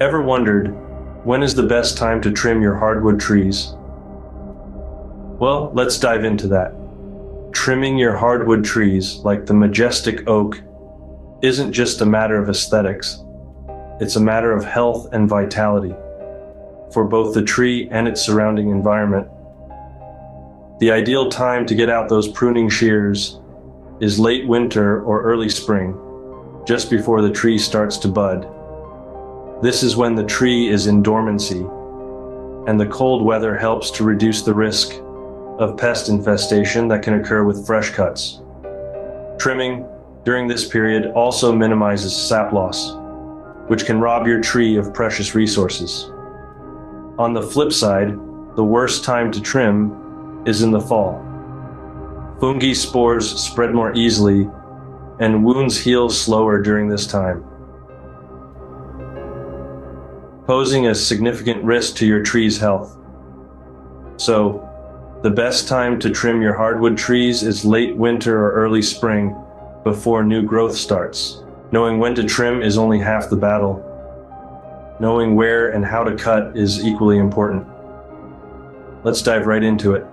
Ever wondered, when is the best time to trim your hardwood trees? Well, let's dive into that. Trimming your hardwood trees, like the majestic oak, isn't just a matter of aesthetics. It's a matter of health and vitality for both the tree and its surrounding environment. The ideal time to get out those pruning shears is late winter or early spring, just before the tree starts to bud. This is when the tree is in dormancy, and the cold weather helps to reduce the risk of pest infestation that can occur with fresh cuts. Trimming during this period also minimizes sap loss, which can rob your tree of precious resources. On the flip side, the worst time to trim is in the fall. Fungi spores spread more easily, and wounds heal slower during this time, posing a significant risk to your tree's health. So, the best time to trim your hardwood trees is late winter or early spring, before new growth starts. Knowing when to trim is only half the battle. Knowing where and how to cut is equally important. Let's dive right into it.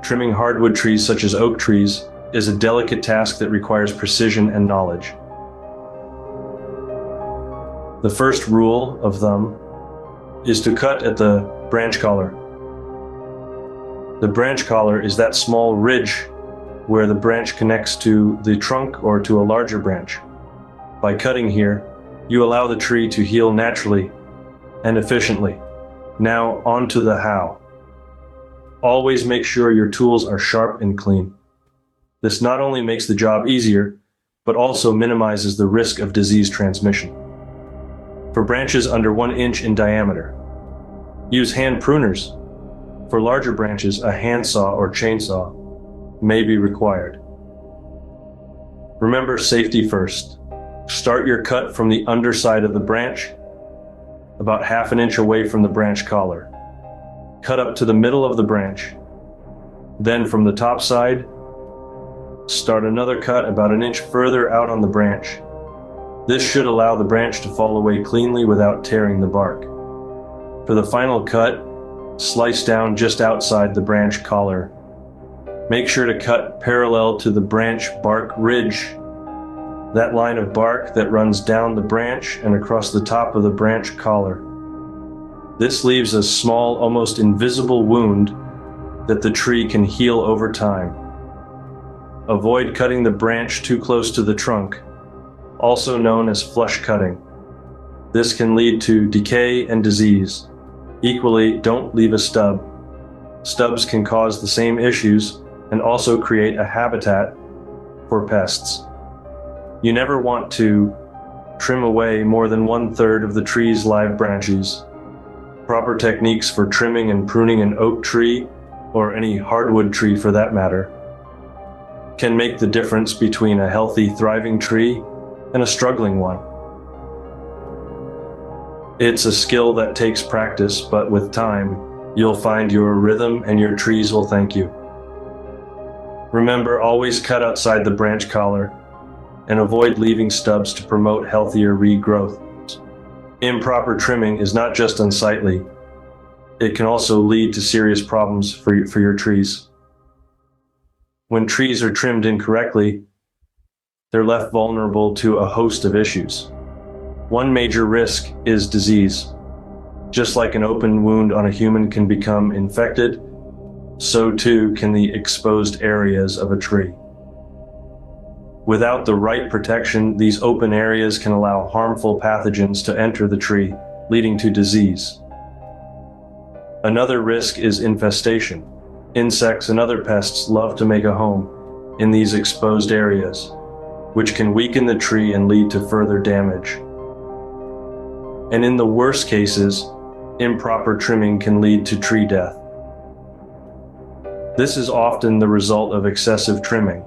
Trimming hardwood trees such as oak trees is a delicate task that requires precision and knowledge. The first rule of thumb is to cut at the branch collar. The branch collar is that small ridge where the branch connects to the trunk or to a larger branch. By cutting here, you allow the tree to heal naturally and efficiently. Now on to the how. Always make sure your tools are sharp and clean. This not only makes the job easier, but also minimizes the risk of disease transmission. For branches under 1 inch in diameter, use hand pruners. For larger branches, a handsaw or chainsaw may be required. Remember safety first. Start your cut from the underside of the branch, about 1/2 inch away from the branch collar. Cut up to the middle of the branch. Then from the top side, start another cut about 1 inch further out on the branch. This should allow the branch to fall away cleanly without tearing the bark. For the final cut, slice down just outside the branch collar. Make sure to cut parallel to the branch bark ridge, that line of bark that runs down the branch and across the top of the branch collar. This leaves a small, almost invisible wound that the tree can heal over time. Avoid cutting the branch too close to the trunk, also known as flush cutting. This can lead to decay and disease. Equally, don't leave a stub. Stubs can cause the same issues and also create a habitat for pests. You never want to trim away more than 1/3 of the tree's live branches. Proper techniques for trimming and pruning an oak tree, or any hardwood tree for that matter, can make the difference between a healthy, thriving tree and a struggling one. It's a skill that takes practice, but with time, you'll find your rhythm and your trees will thank you. Remember, always cut outside the branch collar and avoid leaving stubs to promote healthier regrowth. Improper trimming is not just unsightly, it can also lead to serious problems for your trees. When trees are trimmed incorrectly, they're left vulnerable to a host of issues. One major risk is disease. Just like an open wound on a human can become infected, so too can the exposed areas of a tree. Without the right protection, these open areas can allow harmful pathogens to enter the tree, leading to disease. Another risk is infestation. Insects and other pests love to make a home in these exposed areas, which can weaken the tree and lead to further damage. And in the worst cases, improper trimming can lead to tree death. This is often the result of excessive trimming,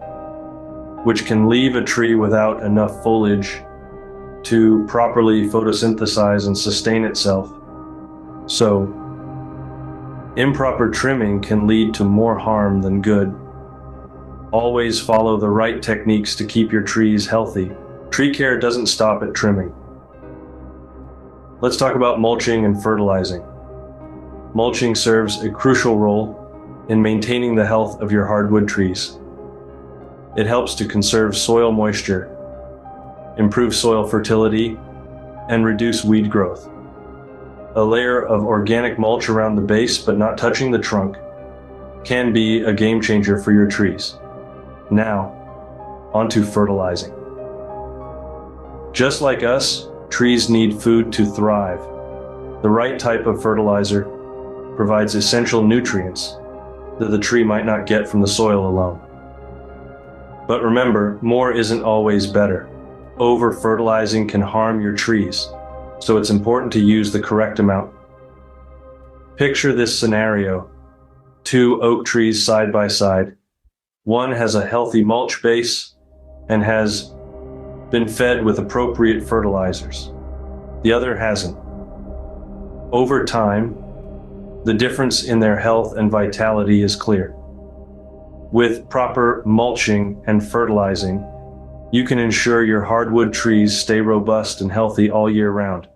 which can leave a tree without enough foliage to properly photosynthesize and sustain itself. So, improper trimming can lead to more harm than good. Always follow the right techniques to keep your trees healthy. Tree care doesn't stop at trimming. Let's talk about mulching and fertilizing. Mulching serves a crucial role in maintaining the health of your hardwood trees. It helps to conserve soil moisture, improve soil fertility, and reduce weed growth. A layer of organic mulch around the base but not touching the trunk can be a game changer for your trees. Now, onto fertilizing. Just like us, trees need food to thrive. The right type of fertilizer provides essential nutrients that the tree might not get from the soil alone. But remember, more isn't always better. Over-fertilizing can harm your trees, so it's important to use the correct amount. Picture this scenario: 2 oak trees side by side. One has a healthy mulch base and has been fed with appropriate fertilizers. The other hasn't. Over time, the difference in their health and vitality is clear. With proper mulching and fertilizing, you can ensure your hardwood trees stay robust and healthy all year round.